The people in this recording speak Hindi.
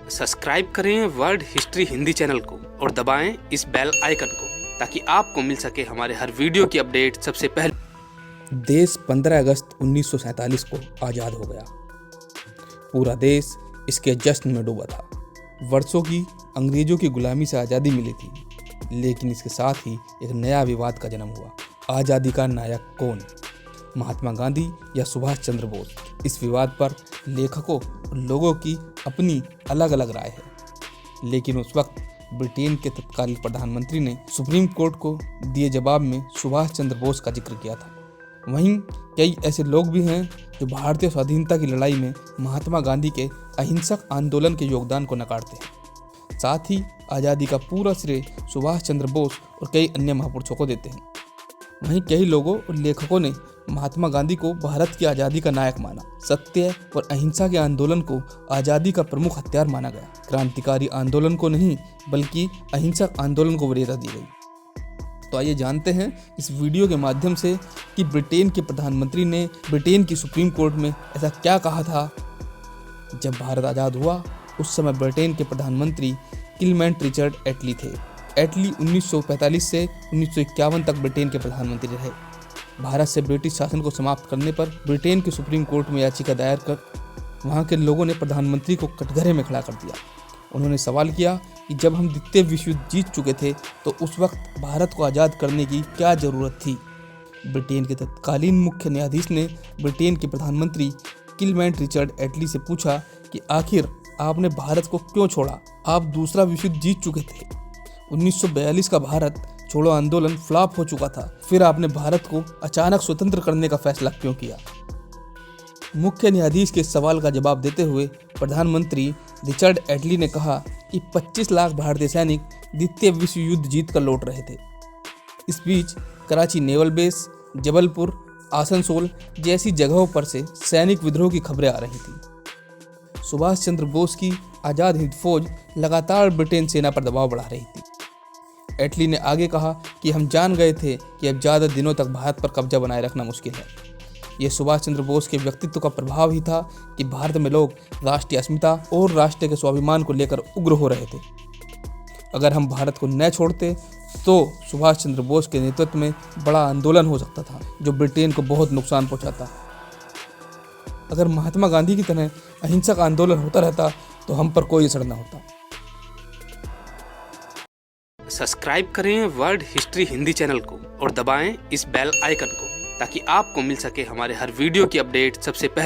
सब्सक्राइब करें वर्ल्ड हिस्ट्री हिंदी चैनल को और दबाएं इस बेल आइकन को ताकि आपको मिल सके हमारे हर वीडियो की अपडेट सबसे पहले। देश 15 अगस्त 1947 को आज़ाद हो गया। पूरा देश इसके जश्न में डूबा था। वर्षों की अंग्रेजों की गुलामी से आज़ादी मिली थी, लेकिन इसके साथ ही एक नया विवाद का जन्म हुआ। आज़ादी का नायक कौन, महात्मा गांधी या सुभाष चंद्र बोस? इस विवाद पर लेखकों और लोगों की अपनी अलग अलग राय है, लेकिन उस वक्त ब्रिटेन के तत्कालीन प्रधानमंत्री ने सुप्रीम कोर्ट को दिए जवाब में सुभाष चंद्र बोस का जिक्र किया था। वहीं कई ऐसे लोग भी हैं जो भारतीय स्वाधीनता की लड़ाई में महात्मा गांधी के अहिंसक आंदोलन के योगदान को नकारते हैं। साथ ही आज़ादी का पूरा श्रेय सुभाष चंद्र बोस और कई अन्य महापुरुषों को देते हैं। वहीं कई लोगों और लेखकों ने महात्मा गांधी को भारत की आज़ादी का नायक माना। सत्य और अहिंसा के आंदोलन को आज़ादी का प्रमुख हथियार माना गया। क्रांतिकारी आंदोलन को नहीं, बल्कि अहिंसक आंदोलन को वरीयता दी गई। तो आइए जानते हैं इस वीडियो के माध्यम से कि ब्रिटेन के प्रधानमंत्री ने ब्रिटेन की सुप्रीम कोर्ट में ऐसा क्या कहा था। जब भारत आज़ाद हुआ उस समय ब्रिटेन के प्रधानमंत्री क्लेमेंट रिचर्ड एटली थे। एटली 1945 से 1951 तक ब्रिटेन के प्रधानमंत्री रहे। भारत से ब्रिटिश शासन को समाप्त करने पर ब्रिटेन की सुप्रीम कोर्ट में याचिका दायर कर वहां के लोगों ने प्रधानमंत्री को कटघरे में खड़ा कर दिया। उन्होंने सवाल किया कि जब हम द्वितीय विश्व युद्ध जीत चुके थे तो उस वक्त भारत को आज़ाद करने की क्या ज़रूरत थी। ब्रिटेन के तत्कालीन मुख्य न्यायाधीश ने ब्रिटेन के प्रधानमंत्री क्लेमेंट रिचर्ड एटली से पूछा कि आखिर आपने भारत को क्यों छोड़ा? आप दूसरा विश्व युद्ध जीत चुके थे। 1942 का भारत छोड़ो आंदोलन फ्लॉप हो चुका था, फिर आपने भारत को अचानक स्वतंत्र करने का फैसला क्यों किया? मुख्य न्यायाधीश के सवाल का जवाब देते हुए प्रधानमंत्री रिचर्ड एटली ने कहा कि 25 लाख भारतीय सैनिक द्वितीय विश्व युद्ध जीत कर लौट रहे थे। इस बीच कराची नेवल बेस, जबलपुर, आसनसोल जैसी जगहों पर से सैनिक विद्रोह की खबरें आ रही थी। सुभाष चंद्र बोस की आज़ाद हिंद फौज लगातार ब्रिटेन सेना पर दबाव बढ़ा रही थी। एटली ने आगे कहा कि हम जान गए थे कि अब ज़्यादा दिनों तक भारत पर कब्जा बनाए रखना मुश्किल है। यह सुभाष चंद्र बोस के व्यक्तित्व का प्रभाव ही था कि भारत में लोग राष्ट्रीय अस्मिता और राष्ट्र के स्वाभिमान को लेकर उग्र हो रहे थे। अगर हम भारत को न छोड़ते तो सुभाष चंद्र बोस के नेतृत्व में बड़ा आंदोलन हो सकता था जो ब्रिटेन को बहुत नुकसान पहुंचाता। अगर महात्मा गांधी की तरह अहिंसक आंदोलन होता रहता तो हम पर कोई असर न होता। सब्सक्राइब करें वर्ल्ड हिस्ट्री हिंदी चैनल को और दबाएं इस बेल आइकन को ताकि आपको मिल सके हमारे हर वीडियो की अपडेट सबसे पहले।